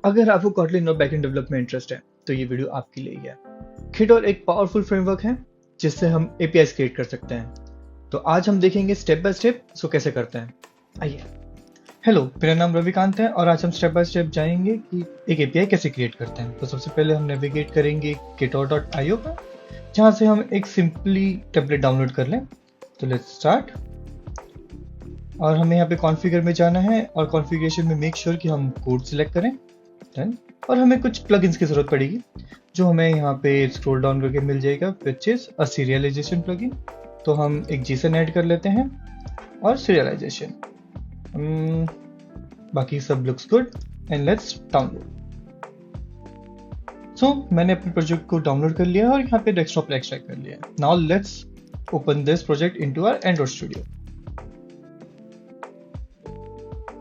अगर आपको Kotlin और बैकएंड डेवलपमेंट में इंटरेस्ट है तो ये वीडियो आपके लिए ही है। Ktor एक पावरफुल फ्रेमवर्क है जिससे हम APIs क्रिएट कर सकते हैं। तो आज हम देखेंगे स्टेप बाय स्टेप इसको कैसे करते हैं। आइए। हेलो, मेरा नाम रविकांत है और आज हम स्टेप बाय स्टेप जाएंगे कि एक API कैसे क्रिएट करते हैं। तो सबसे पहले हम नेविगेट करेंगे ktor.io पर, जहाँ से हम एक सिंपली टेम्पलेट डाउनलोड कर लें। तो लेट्स स्टार्ट। और हमें यहाँ पे कॉन्फ़िगर में जाना है और कॉन्फ़िगरेशन में मेक श्योर कि हम कोड सिलेक्ट करें। डन। और हमें कुछ प्लगइन्स की जरूरत पड़ेगी जो हमें यहाँ पे स्क्रॉल डाउन करके मिल जाएगा, विच इज अ सीरियलाइजेशन प्लगइन। तो हम एक JSON ऐड कर लेते हैं और सीरियलाइजेशन, बाकी सब looks good and let's download. So मैंने अपने प्रोजेक्ट को डाउनलोड कर लिया और यहाँ पे डेस्कटॉप पर एक्सट्रैक्ट कर लिया। Now let's open this project into our Android Studio.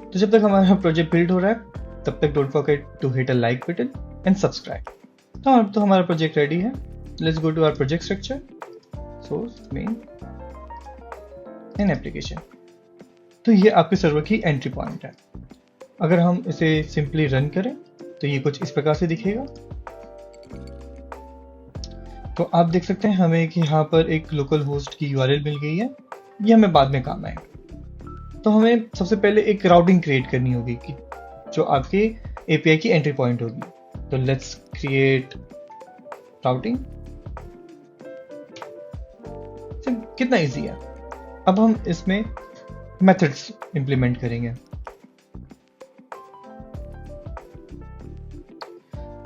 तो जब तक हमारा प्रोजेक्ट बिल्ड हो रहा है तब तक don't forget to hit a like button and subscribe. तो हमारा प्रोजेक्ट रेडी है। Let's go to our project structure, source, main and application. तो ये आपके सर्वर की एंट्री पॉइंट है। अगर हम इसे सिंपली रन करें तो ये कुछ इस प्रकार से दिखेगा। तो आप देख सकते हैं हमें कि यहाँ पर एक लोकल होस्ट की URL मिल गई है। ये हमें बाद में काम आएगा। तो हमें सबसे पहले एक राउटिंग क्रिएट करनी होगी कि जो आपके API की एंट्री पॉइंट होगी। तो लेट्स क्रिएट राउटिंग। कितना इजी है। अब हम इसमें मेथड्स इंप्लीमेंट करेंगे।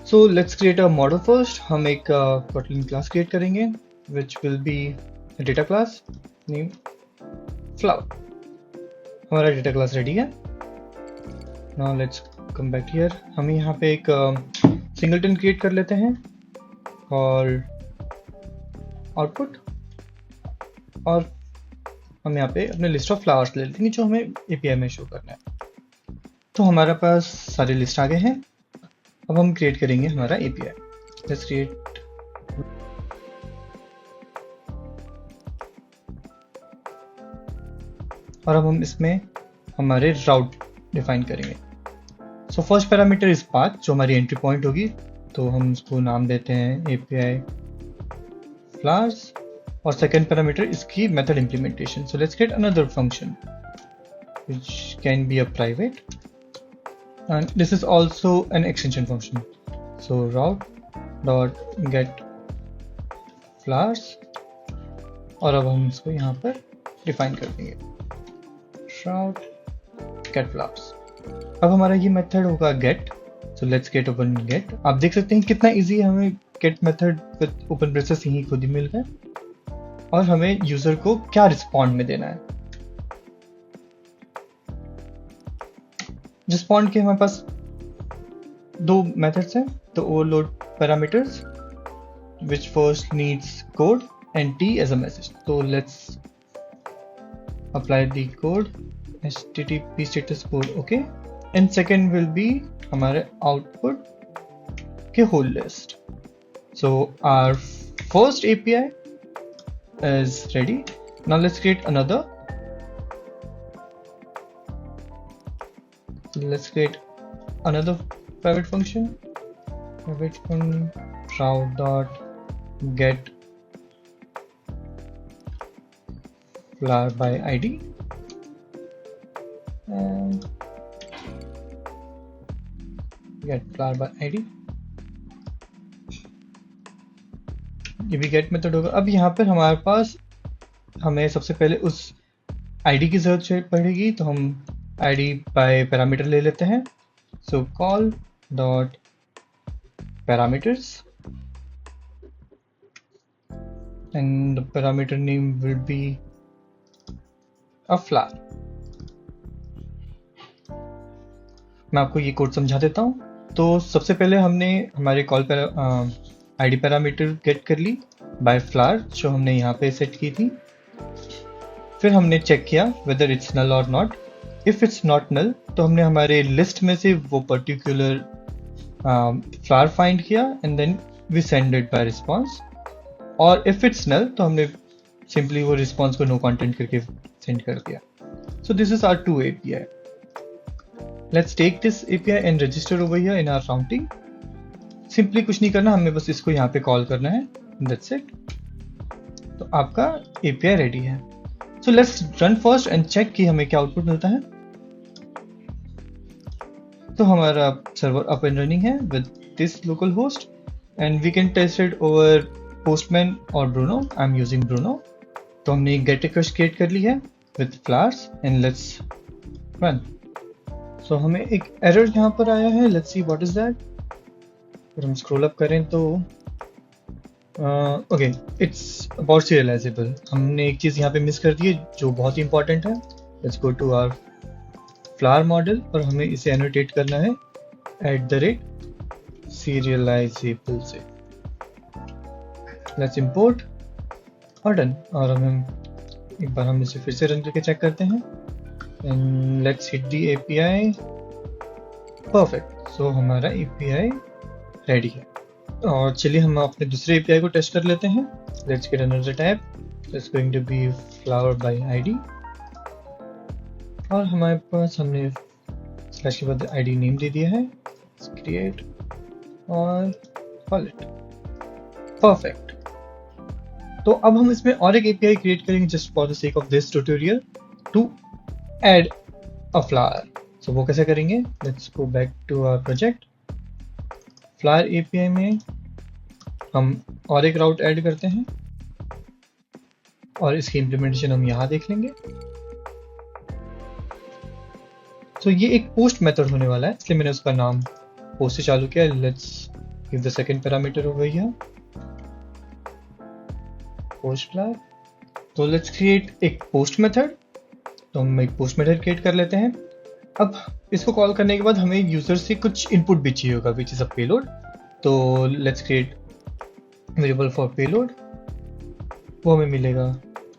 So let's create a model first. हम एक Kotlin क्लास क्रिएट करेंगे which will be data class name flower. हमारा डेटा क्लास रेडी है। Now let's come back here. हम यहाँ पे एक सिंगलटन क्रिएट कर लेते हैं और आउटपुट, और हम यहाँ पे अपने लिस्ट ऑफ फ्लावर्स ले लेते हैं जो हमें API में शो करना है। तो हमारे पास सारे लिस्ट आ गए हैं। अब हम क्रिएट करेंगे हमारा API। Let's create. और अब हम इसमें हमारे राउट डिफाइन करेंगे। So first parameter is path, जो हमारी एंट्री पॉइंट होगी। तो हम इसको नाम देते हैं API flowers, और सेकेंड पैरामीटर इसकी method implementation. So let's create another function which can be a private, and this is also an extension function. So route dot get flowers, और अब हम इसको यहाँ पर डिफाइन कर देंगे route get flowers। अब हमारा ये मेथड होगा get। So let's get open get। आप देख सकते हैं कितना इजी है। हमें get method with open braces यहीं खुद ही मिल गए, और हमें यूजर को क्या रिस्पॉन्ड में देना है। रिस्पॉन्ड के हमारे पास दो मेथड्स हैं। तो overload parameters which first needs code and T as a message. So let's apply the code http status code okay, and second will be हमारे output के whole list. So our first API is ready. Now let's create another. Let's create another private function. Private function route dot get flower by ID, and get flower by ID। ये भी get method होगा। अब यहाँ पर हमारे पास हमें सबसे पहले उस ID की जरूरत पड़ेगी। तो हम ID by पैरामीटर ले लेते हैं। So call dot parameters, and the parameter name will be a flower। मैं आपको ये कोड समझा देता हूँ। तो सबसे पहले हमने हमारे कॉल पर ID पैरामीटर गेट कर ली बाय फ्लावर, जो हमने यहाँ पे सेट की थी। फिर हमने चेक किया whether it's null or not। If it's not null तो हमने हमारे लिस्ट में से वो पर्टिकुलर फ्लावर फाइंड किया and then we send it by response. और इफ इट्स null तो हमने सिंपली वो रिस्पॉन्स को नो कंटेंट करके सेंड कर दिया। So this is our 2 API। Let's take this API and register over here in our routing. Simply कुछ नहीं करना, हमें बस इसको यहाँ पे कॉल करना है. That's it. तो आपका API रेडी है. So let's run first and check कि हमें क्या आउटपुट मिलता है. तो हमारा सर्वर अप एंड रनिंग है with this local host and we can test it over Postman or Bruno. I'm using Bruno. तो हमने एक get request create कर ली है with flowers and let's run. So हमें एक error यहाँ पर आया है. Let's see what is that. अगर हम scroll up करें तो okay, it's about serializable. हमने एक चीज़ यहाँ पे मिस कर दी है जो बहुत ही important है. Let's go to our flower model और हमें इसे annotate करना है @serializable से. Let's import और done. और एक बार हम इसे फिर से रन करके चेक करते हैं and let's hit the API. Perfect. So हमारा API रेडी है. और चलिए हम अपने दूसरे API को टेस्ट कर लेते हैं. Let's get another tab. It's going to be flower by ID. और हमारे पास हमने स्लैश के बाद ID नेम दे दिया है. Let's create और call it. Perfect. तो अब हम इसमें और एक API क्रिएट करेंगे just for the sake of this tutorial to add a flower. So वो कैसे करेंगे? Let's go back to our project. Flower API में हम और एक राउट ऐड करते हैं और इसकी इम्प्लीमेंटेशन हम यहाँ देख लेंगे. तो ये एक पोस्ट मेथड होने वाला है, इसलिए मैंने उसका नाम पोस्ट से चालू किया. Let's give the second parameter over here. Post flower. तो लेट्स क्रिएट एक पोस्ट मेथड. तो हम एक पोस्ट मेथड क्रिएट कर लेते हैं. अब इसको कॉल करने के बाद हमें यूजर से कुछ इनपुट भी चाहिए होगा विच इज अ पेलोड. तो let's create variable for payload. वो हमें मिलेगा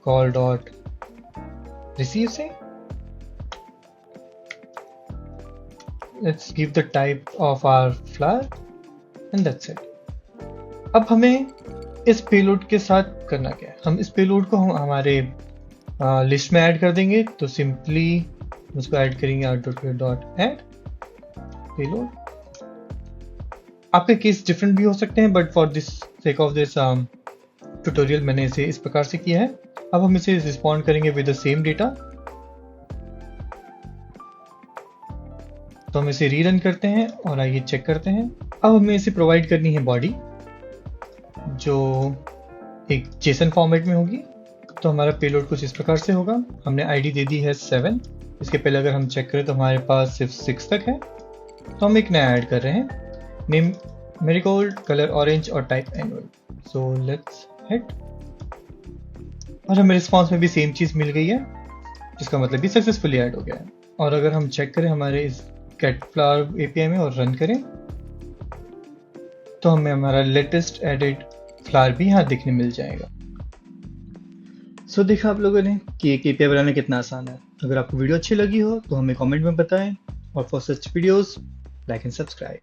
कॉल डॉट रिसीव से. Let's give the type of our flower and that's it. अब हमें इस पेलोड के साथ करना क्या है? हम इस पेलोड को हम हमारे लिस्ट में ऐड कर देंगे. तो सिंपली उसको ऐड करेंगे add पेलोड. आपके केस डिफरेंट भी हो सकते हैं but for this sake of this tutorial मैंने इसे इस प्रकार से किया है. अब हम इसे रिस्पॉन्ड करेंगे विद द सेम डेटा. तो हम इसे रीरन करते हैं और आइए चेक करते हैं. अब हमें इसे प्रोवाइड करनी है बॉडी जो एक जेसन फॉर्मेट में होगी. तो हमारा पेलोड कुछ इस प्रकार से होगा. हमने आईडी दे दी है 7. इसके पहले अगर हम चेक करें तो हमारे पास सिर्फ 6 तक है. तो हम एक नया ऐड कर रहे हैं. नेम मेरीगोल्ड, कलर ऑरेंज और type annual. So let's hit और हमें रिस्पॉन्स में भी सेम चीज़ मिल गई है जिसका मतलब भी सक्सेसफुली ऐड हो गया है. और अगर हम चेक करें हमारे इस गेट फ्लावर API में और रन करें तो हमें हमारा लेटेस्ट एडेड फ्लावर भी यहाँ दिखने मिल जाएगा. सो देखा आप लोगों ने कि एक API बनाना कितना आसान है. अगर आपको वीडियो अच्छी लगी हो तो हमें कमेंट में बताएं और for such videos like and subscribe.